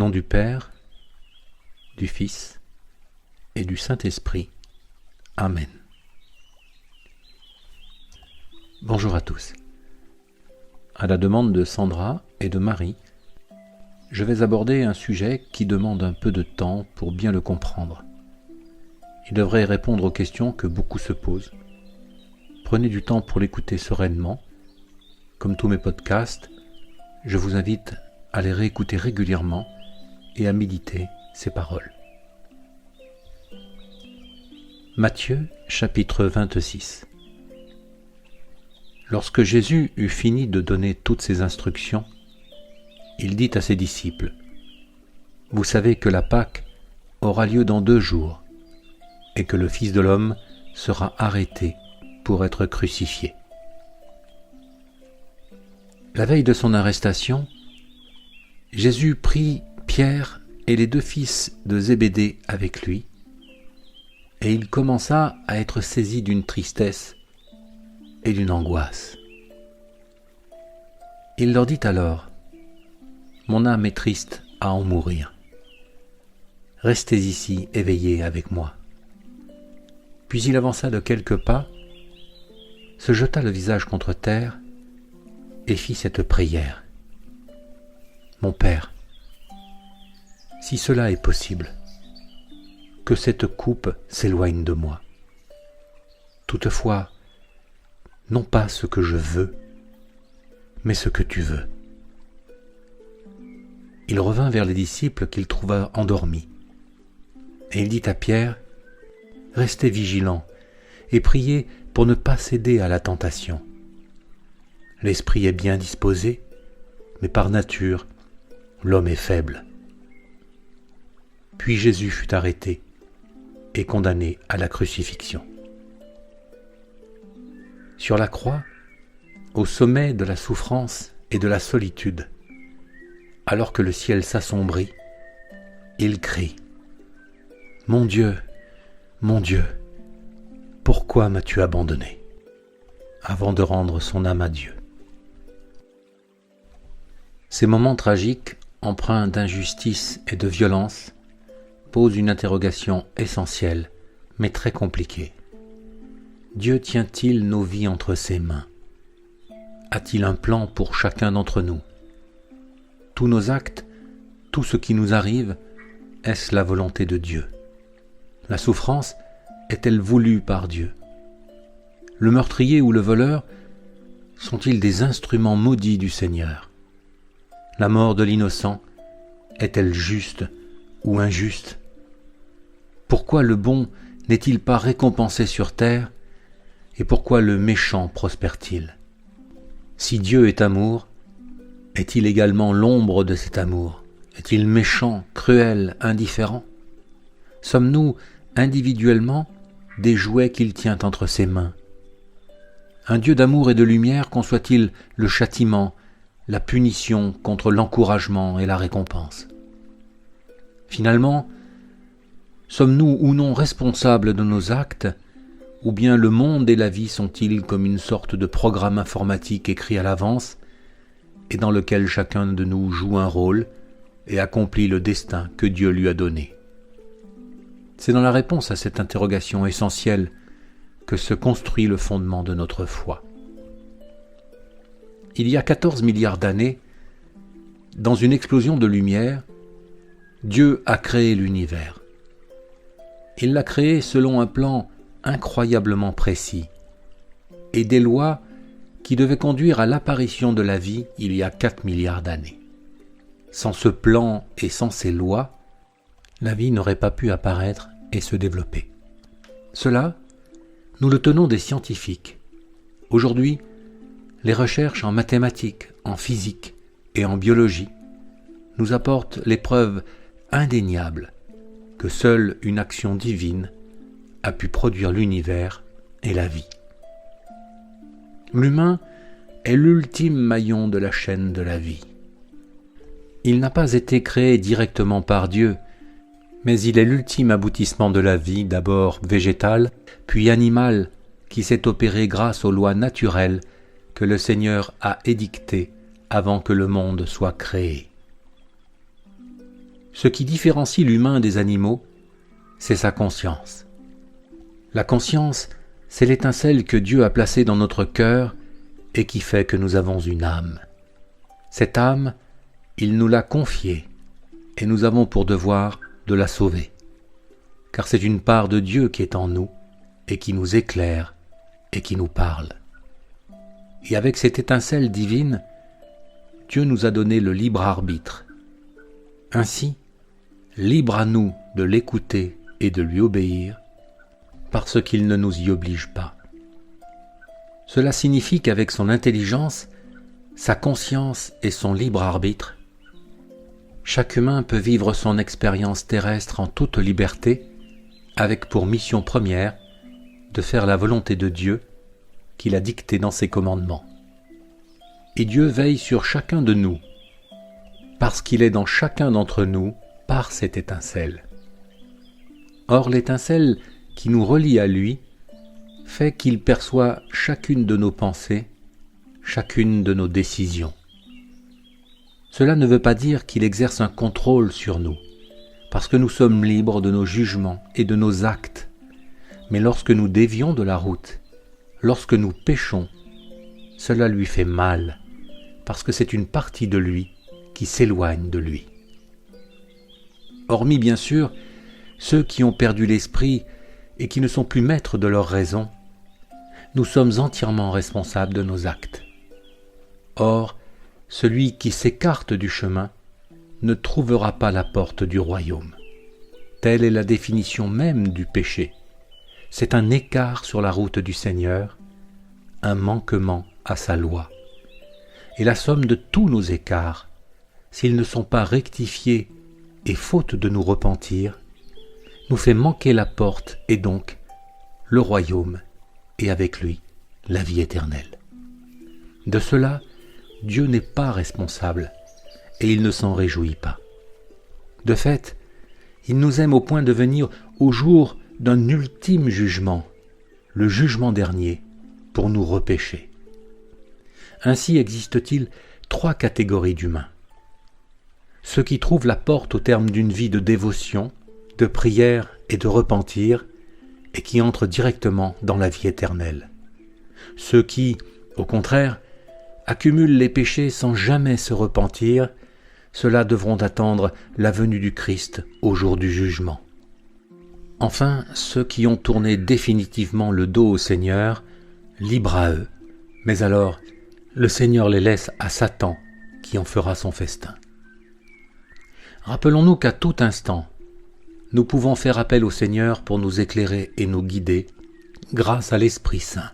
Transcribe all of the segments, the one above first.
nom du Père, du Fils et du Saint-Esprit. Amen. Bonjour à tous. À la demande de Sandra et de Marie, je vais aborder un sujet qui demande un peu de temps pour bien le comprendre. Il devrait répondre aux questions que beaucoup se posent. Prenez du temps pour l'écouter sereinement. Comme tous mes podcasts, je vous invite à les réécouter régulièrement et à méditer ces paroles. Matthieu, chapitre 26. Lorsque Jésus eut fini de donner toutes ces instructions, il dit à ses disciples : « Vous savez que la Pâque aura lieu dans 2 jours, et que le Fils de l'homme sera arrêté pour être crucifié. » La veille de son arrestation, Jésus prit Pierre et les 2 fils de Zébédée avec lui, et il commença à être saisi d'une tristesse et d'une angoisse. Il leur dit alors : « Mon âme est triste à en mourir. Restez ici éveillés avec moi. » Puis il avança de quelques pas, se jeta le visage contre terre et fit cette prière : « Mon Père, si cela est possible, que cette coupe s'éloigne de moi. Toutefois, non pas ce que je veux, mais ce que tu veux. » Il revint vers les disciples qu'il trouva endormis, et il dit à Pierre : « Restez vigilants et priez pour ne pas céder à la tentation. L'esprit est bien disposé, mais par nature, l'homme est faible. » Puis Jésus fut arrêté et condamné à la crucifixion. Sur la croix, au sommet de la souffrance et de la solitude, alors que le ciel s'assombrit, il crie : « Mon Dieu, pourquoi m'as-tu abandonné ?» avant de rendre son âme à Dieu. Ces moments tragiques, empreints d'injustice et de violence, posent une interrogation essentielle, mais très compliquée. Dieu tient-il nos vies entre ses mains ? A-t-il un plan pour chacun d'entre nous ? Tous nos actes, tout ce qui nous arrive, est-ce la volonté de Dieu ? La souffrance est-elle voulue par Dieu ? Le meurtrier ou le voleur sont-ils des instruments maudits du Seigneur ? La mort de l'innocent est-elle juste ou injuste ? Pourquoi le bon n'est-il pas récompensé sur terre et pourquoi le méchant prospère-t-il ? Si Dieu est amour, est-il également l'ombre de cet amour ? Est-il méchant, cruel, indifférent ? Sommes-nous, individuellement, des jouets qu'il tient entre ses mains ? Un Dieu d'amour et de lumière conçoit-il le châtiment, la punition contre l'encouragement et la récompense ? Finalement, sommes-nous ou non responsables de nos actes, ou bien le monde et la vie sont-ils comme une sorte de programme informatique écrit à l'avance, et dans lequel chacun de nous joue un rôle et accomplit le destin que Dieu lui a donné ? C'est dans la réponse à cette interrogation essentielle que se construit le fondement de notre foi. Il y a 14 milliards d'années, dans une explosion de lumière, Dieu a créé l'univers. Il l'a créé selon un plan incroyablement précis et des lois qui devaient conduire à l'apparition de la vie il y a 4 milliards d'années. Sans ce plan et sans ces lois, la vie n'aurait pas pu apparaître et se développer. Cela, nous le tenons des scientifiques. Aujourd'hui, les recherches en mathématiques, en physique et en biologie nous apportent les preuves indéniables que seule une action divine a pu produire l'univers et la vie. L'humain est l'ultime maillon de la chaîne de la vie. Il n'a pas été créé directement par Dieu, mais il est l'ultime aboutissement de la vie, d'abord végétale, puis animale, qui s'est opérée grâce aux lois naturelles que le Seigneur a édictées avant que le monde soit créé. Ce qui différencie l'humain des animaux, c'est sa conscience. La conscience, c'est l'étincelle que Dieu a placée dans notre cœur et qui fait que nous avons une âme. Cette âme, il nous l'a confiée et nous avons pour devoir de la sauver, car c'est une part de Dieu qui est en nous et qui nous éclaire et qui nous parle. Et avec cette étincelle divine, Dieu nous a donné le libre arbitre. Ainsi, libre à nous de l'écouter et de lui obéir, parce qu'il ne nous y oblige pas. Cela signifie qu'avec son intelligence, sa conscience et son libre arbitre, chaque humain peut vivre son expérience terrestre en toute liberté, avec pour mission première de faire la volonté de Dieu qu'il a dictée dans ses commandements. Et Dieu veille sur chacun de nous, parce qu'il est dans chacun d'entre nous par cette étincelle. Or l'étincelle qui nous relie à lui fait qu'il perçoit chacune de nos pensées, chacune de nos décisions. Cela ne veut pas dire qu'il exerce un contrôle sur nous, parce que nous sommes libres de nos jugements et de nos actes. Mais lorsque nous dévions de la route, lorsque nous péchons, cela lui fait mal, parce que c'est une partie de lui qui s'éloigne de lui. Hormis bien sûr ceux qui ont perdu l'esprit et qui ne sont plus maîtres de leur raison, nous sommes entièrement responsables de nos actes. Or, celui qui s'écarte du chemin ne trouvera pas la porte du royaume. Telle est la définition même du péché. C'est un écart sur la route du Seigneur, un manquement à sa loi. Et la somme de tous nos écarts, s'ils ne sont pas rectifiés et faute de nous repentir, nous fait manquer la porte et donc le royaume et avec lui la vie éternelle. De cela, Dieu n'est pas responsable et il ne s'en réjouit pas. De fait, il nous aime au point de venir au jour d'un ultime jugement, le jugement dernier, pour nous repêcher. Ainsi existe-t-il 3 catégories d'humains. Ceux qui trouvent la porte au terme d'une vie de dévotion, de prière et de repentir, et qui entrent directement dans la vie éternelle. Ceux qui, au contraire, accumulent les péchés sans jamais se repentir, ceux-là devront attendre la venue du Christ au jour du jugement. Enfin, ceux qui ont tourné définitivement le dos au Seigneur, libre à eux, mais alors le Seigneur les laisse à Satan qui en fera son festin. Rappelons-nous qu'à tout instant, nous pouvons faire appel au Seigneur pour nous éclairer et nous guider grâce à l'Esprit Saint.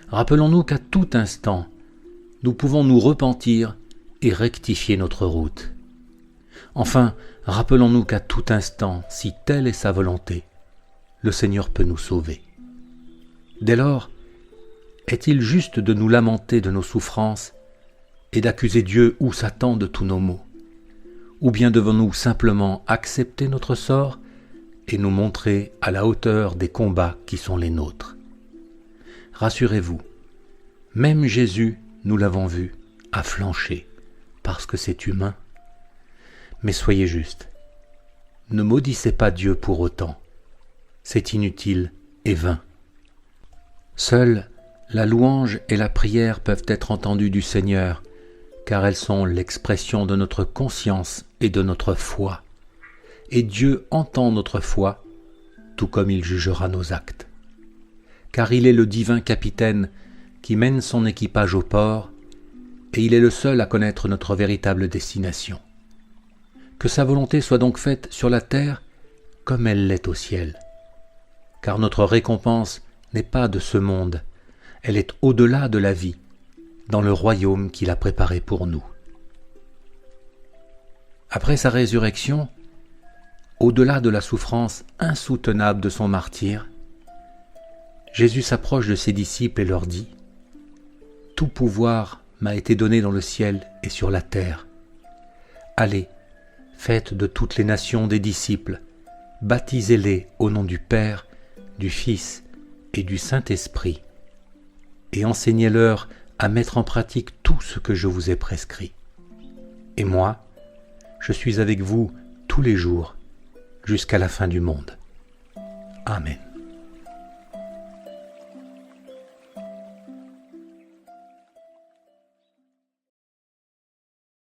Rappelons-nous qu'à tout instant, nous pouvons nous repentir et rectifier notre route. Enfin, rappelons-nous qu'à tout instant, si telle est sa volonté, le Seigneur peut nous sauver. Dès lors, est-il juste de nous lamenter de nos souffrances et d'accuser Dieu ou Satan de tous nos maux? Ou bien devons-nous simplement accepter notre sort et nous montrer à la hauteur des combats qui sont les nôtres? Rassurez-vous, même Jésus, nous l'avons vu, a flanché, parce que c'est humain. Mais soyez justes, ne maudissez pas Dieu pour autant, c'est inutile et vain. Seule la louange et la prière peuvent être entendues du Seigneur, car elles sont l'expression de notre conscience et de notre foi. Et Dieu entend notre foi, tout comme il jugera nos actes. Car il est le divin capitaine qui mène son équipage au port, et il est le seul à connaître notre véritable destination. Que sa volonté soit donc faite sur la terre comme elle l'est au ciel. Car notre récompense n'est pas de ce monde, elle est au-delà de la vie, dans le royaume qu'il a préparé pour nous. Après sa résurrection, au-delà de la souffrance insoutenable de son martyre, Jésus s'approche de ses disciples et leur dit « Tout pouvoir m'a été donné dans le ciel et sur la terre. Allez, faites de toutes les nations des disciples, baptisez-les au nom du Père, du Fils et du Saint-Esprit, et enseignez-leur à mettre en pratique tout ce que je vous ai prescrit. Et moi, je suis avec vous tous les jours, jusqu'à la fin du monde. Amen.